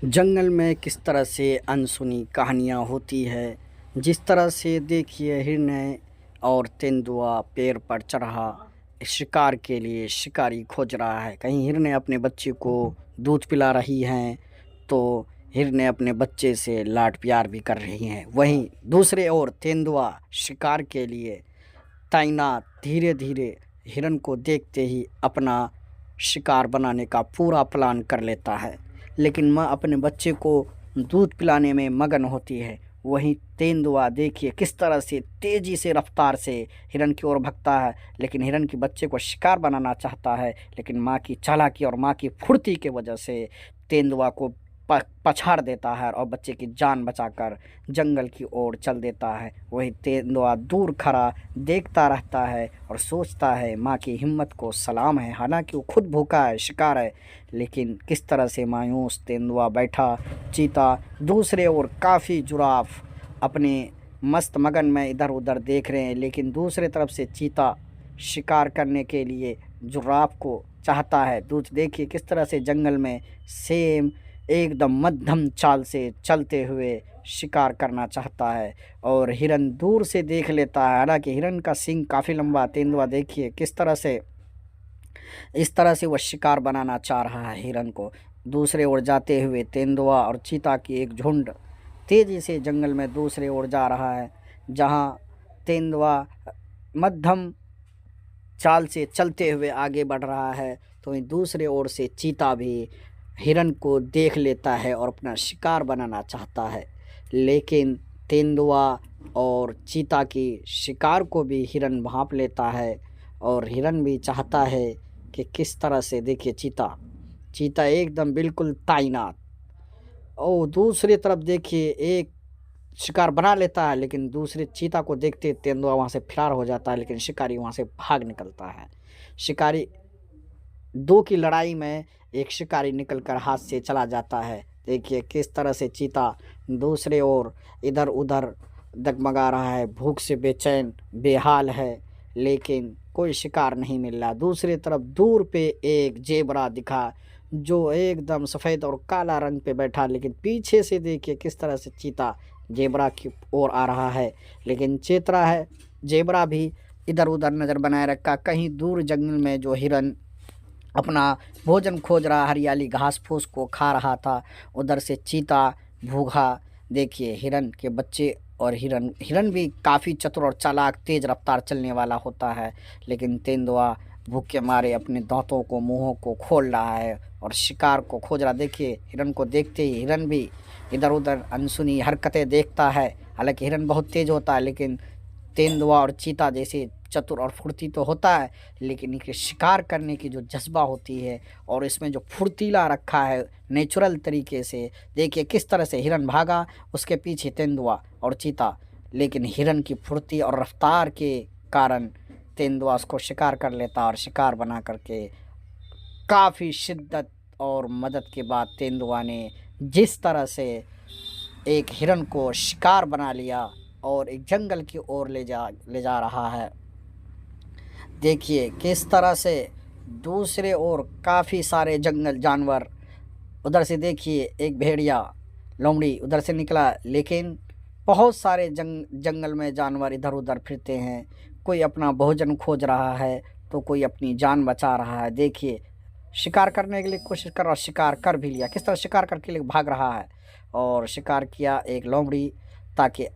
जंगल में किस तरह से अनसुनी कहानियाँ होती है। जिस तरह से देखिए हिरन और तेंदुआ पेड़ पर चढ़ा शिकार के लिए शिकारी खोज रहा है। कहीं हिरन अपने बच्चे को दूध पिला रही हैं तो हिरन अपने बच्चे से लाड प्यार भी कर रही हैं। वहीं दूसरे ओर तेंदुआ शिकार के लिए तैनात धीरे धीरे हिरन को देखते ही अपना शिकार बनाने का पूरा प्लान कर लेता है। लेकिन माँ अपने बच्चे को दूध पिलाने में मगन होती है। वहीं तेंदुआ देखिए किस तरह से तेजी से रफ्तार से हिरन की ओर भगता है, लेकिन हिरन के बच्चे को शिकार बनाना चाहता है। लेकिन माँ की चालाकी और माँ की फुर्ती की वजह से तेंदुआ को पछाड़ देता है और बच्चे की जान बचाकर जंगल की ओर चल देता है। वही तेंदुआ दूर खड़ा देखता रहता है और सोचता है माँ की हिम्मत को सलाम है। हालांकि वो खुद भूखा है, शिकार है, लेकिन किस तरह से मायूस तेंदुआ बैठा। चीता दूसरे ओर काफ़ी जुराफ अपने मस्त मगन में इधर उधर देख रहे हैं, लेकिन दूसरे तरफ से चीता शिकार करने के लिए जुराफ को चाहता है। दूध देखिए किस तरह से जंगल में सेम एकदम मध्यम चाल से चलते हुए शिकार करना चाहता है और हिरन दूर से देख लेता है। हालांकि हिरन का सींग काफ़ी लंबा। तेंदुआ देखिए किस तरह से इस तरह से वह शिकार बनाना चाह रहा है हिरन को। दूसरे ओर जाते हुए तेंदुआ और चीता की एक झुंड तेज़ी से जंगल में दूसरे ओर जा रहा है। जहां तेंदुआ मध्यम चाल से चलते हुए आगे बढ़ रहा है तो वहीं दूसरे ओर से चीता भी हिरन को देख लेता है और अपना शिकार बनाना चाहता है। लेकिन तेंदुआ और चीता की शिकार को भी हिरन भांप लेता है और हिरन भी चाहता है कि किस तरह से देखिए चीता चीता एकदम बिल्कुल तैनात। और दूसरी तरफ देखिए एक शिकार बना लेता है, लेकिन दूसरे चीता को देखते तेंदुआ वहाँ से फरार हो जाता है, लेकिन शिकारी वहाँ से भाग निकलता है। शिकारी दो की लड़ाई में एक शिकारी निकलकर हाथ से चला जाता है। देखिए किस तरह से चीता दूसरे ओर इधर उधर डगमगा रहा है, भूख से बेचैन बेहाल है, लेकिन कोई शिकार नहीं मिल रहा। दूसरी तरफ दूर पे एक जेबरा दिखा जो एकदम सफ़ेद और काला रंग पे बैठा, लेकिन पीछे से देखिए किस तरह से चीता जेबरा की ओर आ रहा है। लेकिन चेतरा है जेबरा भी इधर उधर नज़र बनाए रखा। कहीं दूर जंगल में जो हिरन अपना भोजन खोज रहा, हरियाली घास फूस को खा रहा था, उधर से चीता भूखा। देखिए हिरन के बच्चे और हिरन हिरन भी काफ़ी चतुर और चालाक तेज़ रफ्तार चलने वाला होता है, लेकिन तेंदुआ भूख के मारे अपने दांतों को मुंहों को खोल रहा है और शिकार को खोज रहा। देखिए हिरन को देखते ही हिरन भी इधर उधर अनसुनी हरकतें देखता है। हालांकि हिरन बहुत तेज़ होता है, लेकिन तेंदुआ और चीता जैसे चतुर और फुर्ती तो होता है, लेकिन इनके शिकार करने की जो जज्बा होती है और इसमें जो फुर्तीला रखा है नेचुरल तरीके से। देखिए किस तरह से हिरन भागा, उसके पीछे तेंदुआ और चीता, लेकिन हिरन की फुर्ती और रफ्तार के कारण तेंदुआ उसको शिकार कर लेता और शिकार बना करके काफ़ी शिद्दत और मदद के बाद तेंदुआ ने जिस तरह से एक हिरन को शिकार बना लिया और एक जंगल की ओर ले जा रहा है। देखिए किस तरह से दूसरे ओर काफ़ी सारे जंगल जानवर, उधर से देखिए एक भेड़िया लोमड़ी उधर से निकला, लेकिन बहुत सारे जंगल में जानवर इधर उधर फिरते हैं। कोई अपना भोजन खोज रहा है तो कोई अपनी जान बचा रहा है। देखिए शिकार करने के लिए कोशिश कर रहा, शिकार कर भी लिया। किस तरह शिकार करके लिए भाग रहा है और शिकार किया एक लोमड़ी ताकि